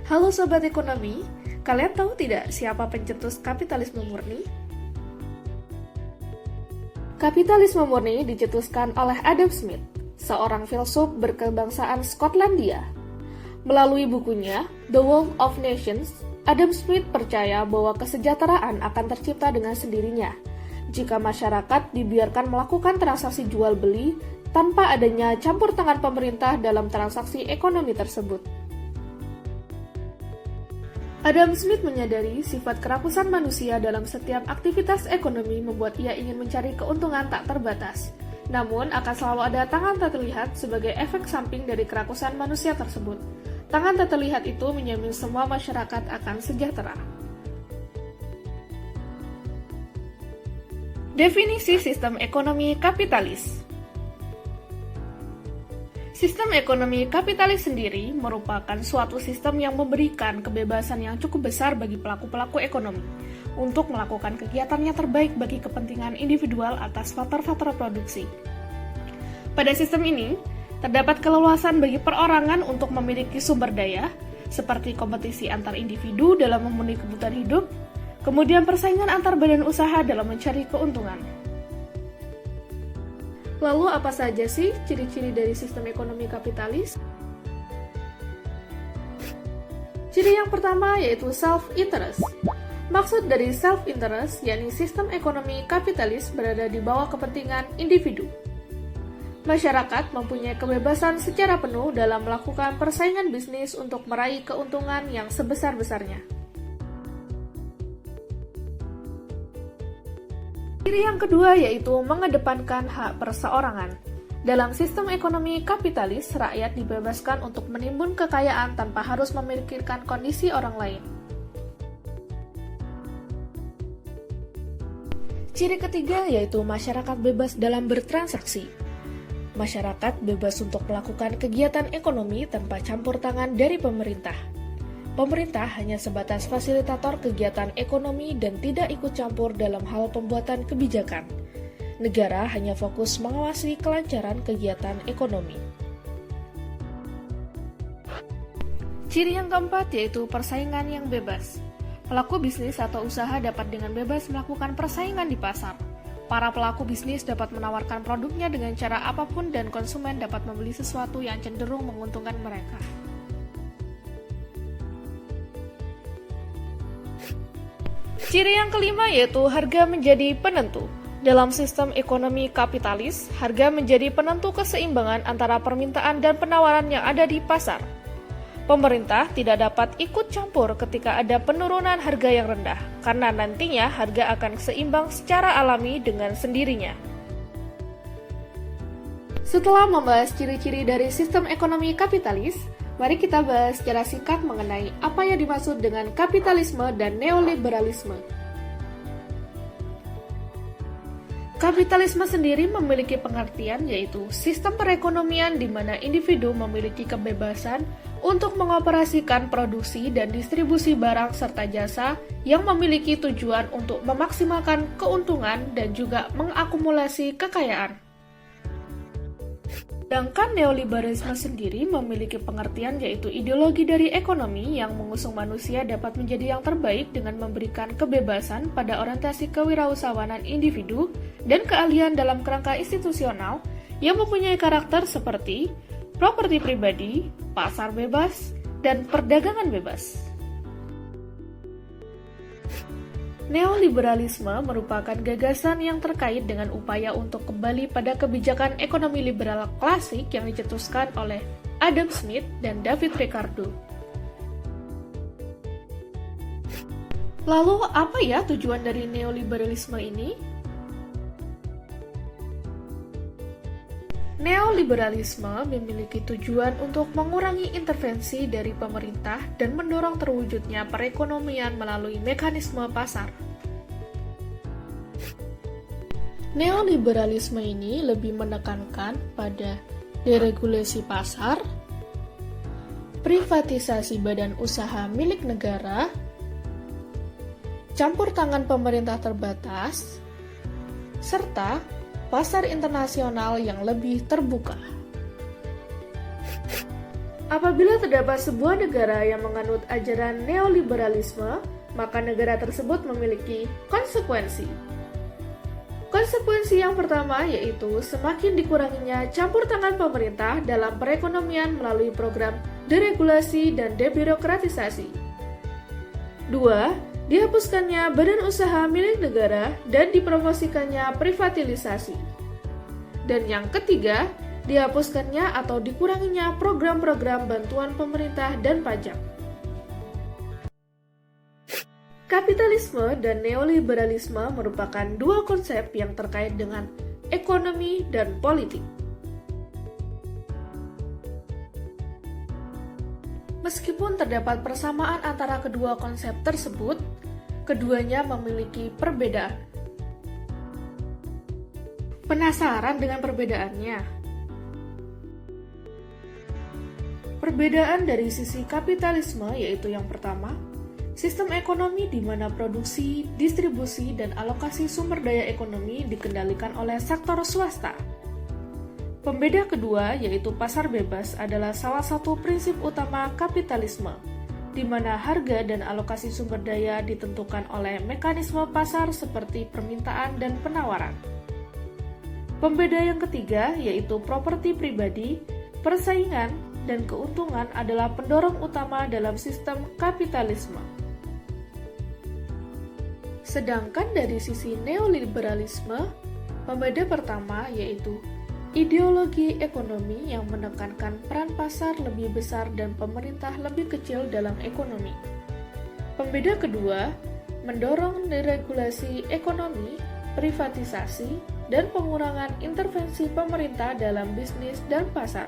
Halo Sobat Ekonomi, kalian tahu tidak siapa pencetus kapitalisme murni? Kapitalisme murni dicetuskan oleh Adam Smith, seorang filsuf berkebangsaan Skotlandia. Melalui bukunya, The Wealth of Nations, Adam Smith percaya bahwa kesejahteraan akan tercipta dengan sendirinya jika masyarakat dibiarkan melakukan transaksi jual-beli tanpa adanya campur tangan pemerintah dalam transaksi ekonomi tersebut. Adam Smith menyadari sifat kerakusan manusia dalam setiap aktivitas ekonomi membuat ia ingin mencari keuntungan tak terbatas. Namun, akan selalu ada tangan tak terlihat sebagai efek samping dari kerakusan manusia tersebut. Tangan tak terlihat itu menjamin semua masyarakat akan sejahtera. Definisi sistem ekonomi kapitalis. Sistem ekonomi kapitalis sendiri merupakan suatu sistem yang memberikan kebebasan yang cukup besar bagi pelaku-pelaku ekonomi untuk melakukan kegiatannya terbaik bagi kepentingan individual atas faktor-faktor produksi. Pada sistem ini, terdapat keleluasan bagi perorangan untuk memiliki sumber daya, seperti kompetisi antar individu dalam memenuhi kebutuhan hidup, kemudian persaingan antar badan usaha dalam mencari keuntungan. Lalu apa saja sih ciri-ciri dari sistem ekonomi kapitalis? Ciri yang pertama yaitu self-interest. Maksud dari self-interest yakni sistem ekonomi kapitalis berada di bawah kepentingan individu. Masyarakat mempunyai kebebasan secara penuh dalam melakukan persaingan bisnis untuk meraih keuntungan yang sebesar-besarnya. Ciri yang kedua yaitu mengedepankan hak perseorangan. Dalam sistem ekonomi kapitalis, rakyat dibebaskan untuk menimbun kekayaan tanpa harus memikirkan kondisi orang lain. Ciri ketiga yaitu masyarakat bebas dalam bertransaksi. Masyarakat bebas untuk melakukan kegiatan ekonomi tanpa campur tangan dari pemerintah. Pemerintah hanya sebatas fasilitator kegiatan ekonomi dan tidak ikut campur dalam hal pembuatan kebijakan. Negara hanya fokus mengawasi kelancaran kegiatan ekonomi. Ciri yang keempat yaitu persaingan yang bebas. Pelaku bisnis atau usaha dapat dengan bebas melakukan persaingan di pasar. Para pelaku bisnis dapat menawarkan produknya dengan cara apapun dan konsumen dapat membeli sesuatu yang cenderung menguntungkan mereka. Ciri yang kelima yaitu harga menjadi penentu. Dalam sistem ekonomi kapitalis, harga menjadi penentu keseimbangan antara permintaan dan penawaran yang ada di pasar. Pemerintah tidak dapat ikut campur ketika ada penurunan harga yang rendah, karena nantinya harga akan seimbang secara alami dengan sendirinya. Setelah membahas ciri-ciri dari sistem ekonomi kapitalis, mari kita bahas secara singkat mengenai apa yang dimaksud dengan kapitalisme dan neoliberalisme. Kapitalisme sendiri memiliki pengertian yaitu sistem perekonomian di mana individu memiliki kebebasan untuk mengoperasikan produksi dan distribusi barang serta jasa yang memiliki tujuan untuk memaksimalkan keuntungan dan juga mengakumulasi kekayaan. Sedangkan neoliberalisme sendiri memiliki pengertian yaitu ideologi dari ekonomi yang mengusung manusia dapat menjadi yang terbaik dengan memberikan kebebasan pada orientasi kewirausahawanan individu dan keahlian dalam kerangka institusional yang mempunyai karakter seperti properti pribadi, pasar bebas, dan perdagangan bebas. Neoliberalisme merupakan gagasan yang terkait dengan upaya untuk kembali pada kebijakan ekonomi liberal klasik yang dicetuskan oleh Adam Smith dan David Ricardo. Lalu, apa ya tujuan dari neoliberalisme ini? Neoliberalisme memiliki tujuan untuk mengurangi intervensi dari pemerintah dan mendorong terwujudnya perekonomian melalui mekanisme pasar. Neoliberalisme ini lebih menekankan pada deregulasi pasar, privatisasi badan usaha milik negara, campur tangan pemerintah terbatas, serta pasar internasional yang lebih terbuka. Apabila terdapat sebuah negara yang menganut ajaran neoliberalisme, maka negara tersebut memiliki konsekuensi. Konsekuensi yang pertama yaitu semakin dikuranginya campur tangan pemerintah dalam perekonomian melalui program deregulasi dan debirokratisasi. 2. Dihapuskannya badan usaha milik negara dan dipromosikannya privatisasi. Dan yang ketiga, dihapuskannya atau dikuranginya program-program bantuan pemerintah dan pajak. Kapitalisme dan neoliberalisme merupakan dua konsep yang terkait dengan ekonomi dan politik. Meskipun terdapat persamaan antara kedua konsep tersebut, keduanya memiliki perbedaan. Penasaran dengan perbedaannya? Perbedaan dari sisi kapitalisme yaitu yang pertama, sistem ekonomi di mana produksi, distribusi, dan alokasi sumber daya ekonomi dikendalikan oleh sektor swasta. Pembeda kedua yaitu pasar bebas adalah salah satu prinsip utama kapitalisme, di mana harga dan alokasi sumber daya ditentukan oleh mekanisme pasar seperti permintaan dan penawaran. Pembeda yang ketiga yaitu properti pribadi, persaingan, dan keuntungan adalah pendorong utama dalam sistem kapitalisme. Sedangkan dari sisi neoliberalisme, pembeda pertama yaitu ideologi ekonomi yang menekankan peran pasar lebih besar dan pemerintah lebih kecil dalam ekonomi. Pembeda kedua, mendorong deregulasi ekonomi, privatisasi, dan pengurangan intervensi pemerintah dalam bisnis dan pasar.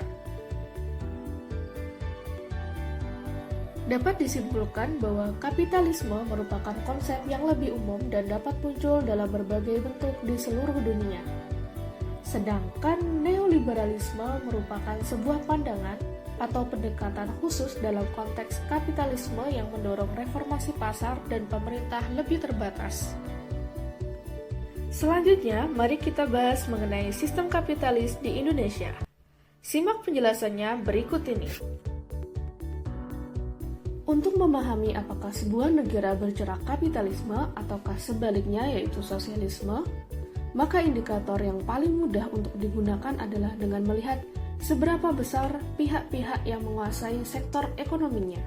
Dapat disimpulkan bahwa kapitalisme merupakan konsep yang lebih umum dan dapat muncul dalam berbagai bentuk di seluruh dunia. Sedangkan neoliberalisme merupakan sebuah pandangan atau pendekatan khusus dalam konteks kapitalisme yang mendorong reformasi pasar dan pemerintah lebih terbatas. Selanjutnya, mari kita bahas mengenai sistem kapitalis di Indonesia. Simak penjelasannya berikut ini. Untuk memahami apakah sebuah negara bercorak kapitalisme ataukah sebaliknya yaitu sosialisme, maka indikator yang paling mudah untuk digunakan adalah dengan melihat seberapa besar pihak-pihak yang menguasai sektor ekonominya.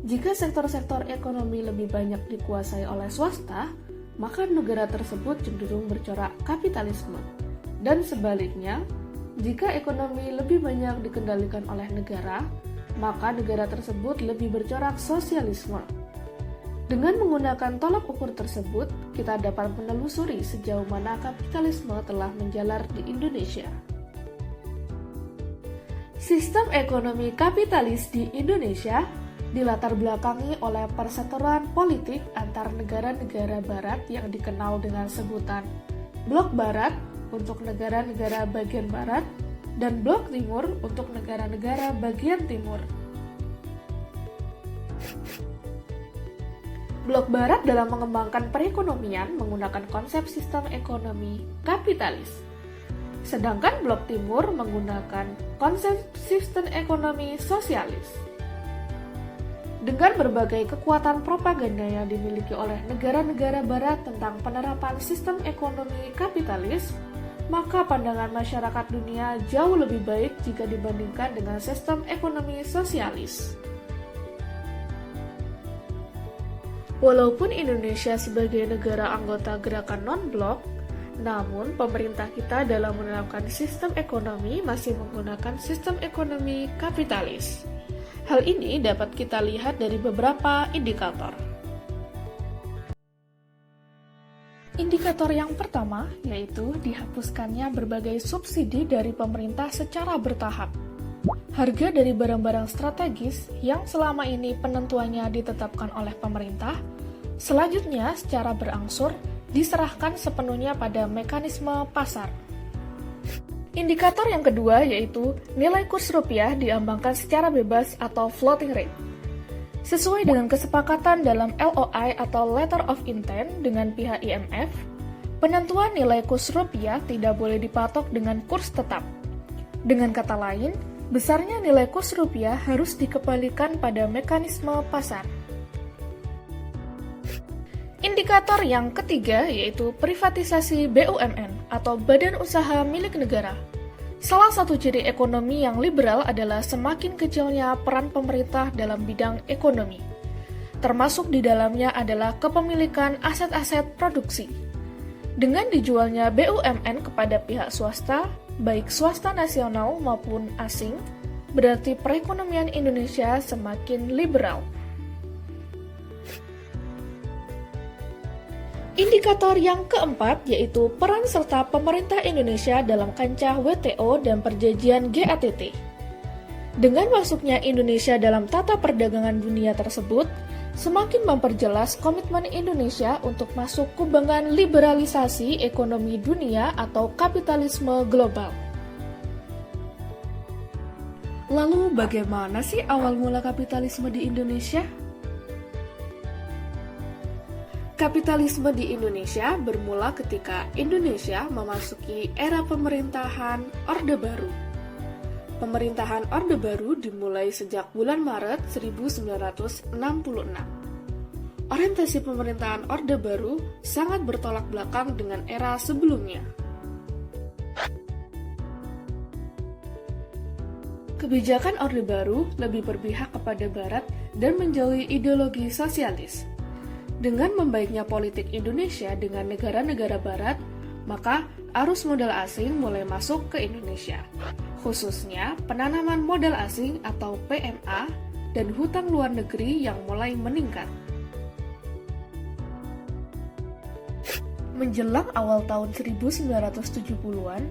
Jika sektor-sektor ekonomi lebih banyak dikuasai oleh swasta, maka negara tersebut cenderung bercorak kapitalisme. Dan sebaliknya, jika ekonomi lebih banyak dikendalikan oleh negara, maka negara tersebut lebih bercorak sosialisme. Dengan menggunakan tolak ukur tersebut, kita dapat menelusuri sejauh mana kapitalisme telah menjalar di Indonesia. Sistem ekonomi kapitalis di Indonesia dilatar belakangi oleh perseteruan politik antar negara-negara barat yang dikenal dengan sebutan Blok Barat untuk negara-negara bagian barat dan Blok Timur untuk negara-negara bagian timur. Blok Barat dalam mengembangkan perekonomian menggunakan konsep sistem ekonomi kapitalis. Sedangkan Blok Timur menggunakan konsep sistem ekonomi sosialis. Dengan berbagai kekuatan propaganda yang dimiliki oleh negara-negara barat tentang penerapan sistem ekonomi kapitalis, maka pandangan masyarakat dunia jauh lebih baik jika dibandingkan dengan sistem ekonomi sosialis. Walaupun Indonesia sebagai negara anggota gerakan non-blok, namun pemerintah kita dalam menerapkan sistem ekonomi masih menggunakan sistem ekonomi kapitalis. Hal ini dapat kita lihat dari beberapa indikator. Indikator yang pertama yaitu dihapuskannya berbagai subsidi dari pemerintah secara bertahap. Harga dari barang-barang strategis yang selama ini penentuannya ditetapkan oleh pemerintah, selanjutnya secara berangsur diserahkan sepenuhnya pada mekanisme pasar. Indikator yang kedua yaitu nilai kurs rupiah diambangkan secara bebas atau floating rate. Sesuai dengan kesepakatan dalam LOI atau Letter of Intent dengan pihak IMF, penentuan nilai kurs rupiah tidak boleh dipatok dengan kurs tetap. Dengan kata lain, Besarnya nilai kurs rupiah harus dikembalikan pada mekanisme pasar. Indikator yang ketiga yaitu privatisasi BUMN atau badan usaha milik negara. Salah satu ciri ekonomi yang liberal adalah semakin kecilnya peran pemerintah dalam bidang ekonomi. Termasuk di dalamnya adalah kepemilikan aset-aset produksi. Dengan dijualnya BUMN kepada pihak swasta, baik swasta nasional maupun asing, berarti perekonomian Indonesia semakin liberal. Indikator yang keempat yaitu peran serta pemerintah Indonesia dalam kancah WTO dan perjanjian GATT. Dengan masuknya Indonesia dalam tata perdagangan dunia tersebut, semakin memperjelas komitmen Indonesia untuk masuk kubangan liberalisasi ekonomi dunia atau kapitalisme global. Lalu bagaimana sih awal mula kapitalisme di Indonesia? Kapitalisme di Indonesia bermula ketika Indonesia memasuki era pemerintahan Orde Baru. Pemerintahan Orde Baru dimulai sejak bulan Maret 1966. Orientasi pemerintahan Orde Baru sangat bertolak belakang dengan era sebelumnya. Kebijakan Orde Baru lebih berpihak kepada Barat dan menjauhi ideologi sosialis. Dengan membaiknya politik Indonesia dengan negara-negara Barat, maka arus modal asing mulai masuk ke Indonesia, khususnya penanaman modal asing atau PMA dan hutang luar negeri yang mulai meningkat. Menjelang awal tahun 1970-an,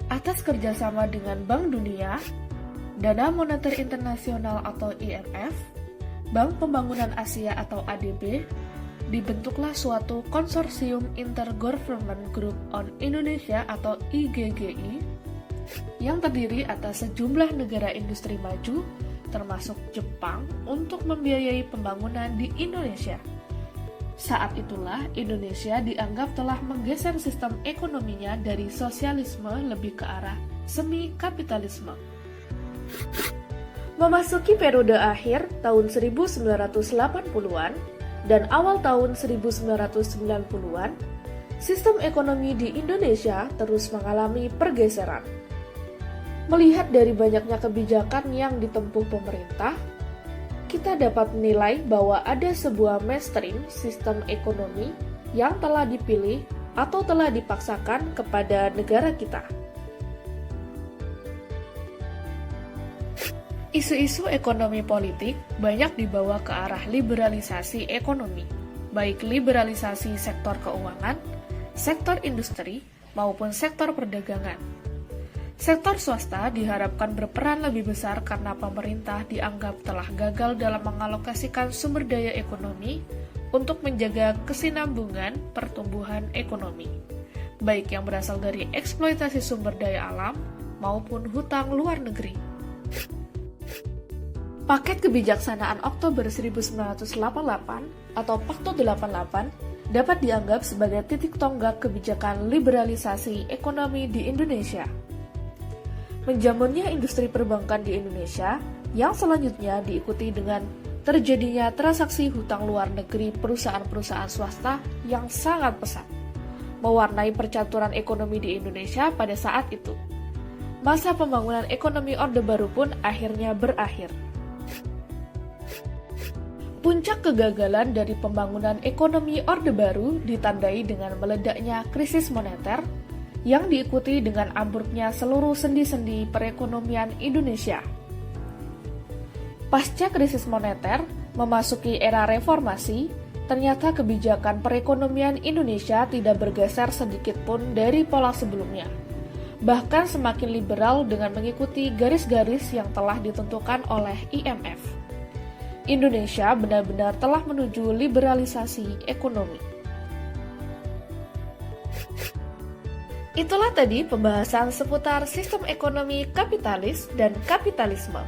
atas kerjasama dengan Bank Dunia, Dana Moneter Internasional atau IMF, Bank Pembangunan Asia atau ADB, dibentuklah suatu konsorsium Intergovernment Group on Indonesia atau IGGI yang terdiri atas sejumlah negara industri maju termasuk Jepang untuk membiayai pembangunan di Indonesia. Saat itulah Indonesia dianggap telah menggeser sistem ekonominya dari sosialisme lebih ke arah semi kapitalisme. Memasuki periode akhir tahun 1980-an dan awal tahun 1990-an, sistem ekonomi di Indonesia terus mengalami pergeseran. Melihat dari banyaknya kebijakan yang ditempuh pemerintah, kita dapat menilai bahwa ada sebuah mainstream sistem ekonomi yang telah dipilih atau telah dipaksakan kepada negara kita. Isu-isu ekonomi politik banyak dibawa ke arah liberalisasi ekonomi, baik liberalisasi sektor keuangan, sektor industri, maupun sektor perdagangan. Sektor swasta diharapkan berperan lebih besar karena pemerintah dianggap telah gagal dalam mengalokasikan sumber daya ekonomi untuk menjaga kesinambungan pertumbuhan ekonomi, baik yang berasal dari eksploitasi sumber daya alam maupun hutang luar negeri. Paket Kebijaksanaan Oktober 1988 atau Pakto 88 dapat dianggap sebagai titik tonggak kebijakan liberalisasi ekonomi di Indonesia. Menjamunnya industri perbankan di Indonesia yang selanjutnya diikuti dengan terjadinya transaksi hutang luar negeri perusahaan-perusahaan swasta yang sangat pesat, mewarnai percaturan ekonomi di Indonesia pada saat itu. Masa pembangunan ekonomi Orde Baru pun akhirnya berakhir. Puncak kegagalan dari pembangunan ekonomi Orde Baru ditandai dengan meledaknya krisis moneter yang diikuti dengan ambruknya seluruh sendi-sendi perekonomian Indonesia. Pasca krisis moneter memasuki era reformasi, ternyata kebijakan perekonomian Indonesia tidak bergeser sedikit pun dari pola sebelumnya. Bahkan semakin liberal dengan mengikuti garis-garis yang telah ditentukan oleh IMF. Indonesia benar-benar telah menuju liberalisasi ekonomi. Itulah tadi pembahasan seputar sistem ekonomi kapitalis dan kapitalisme.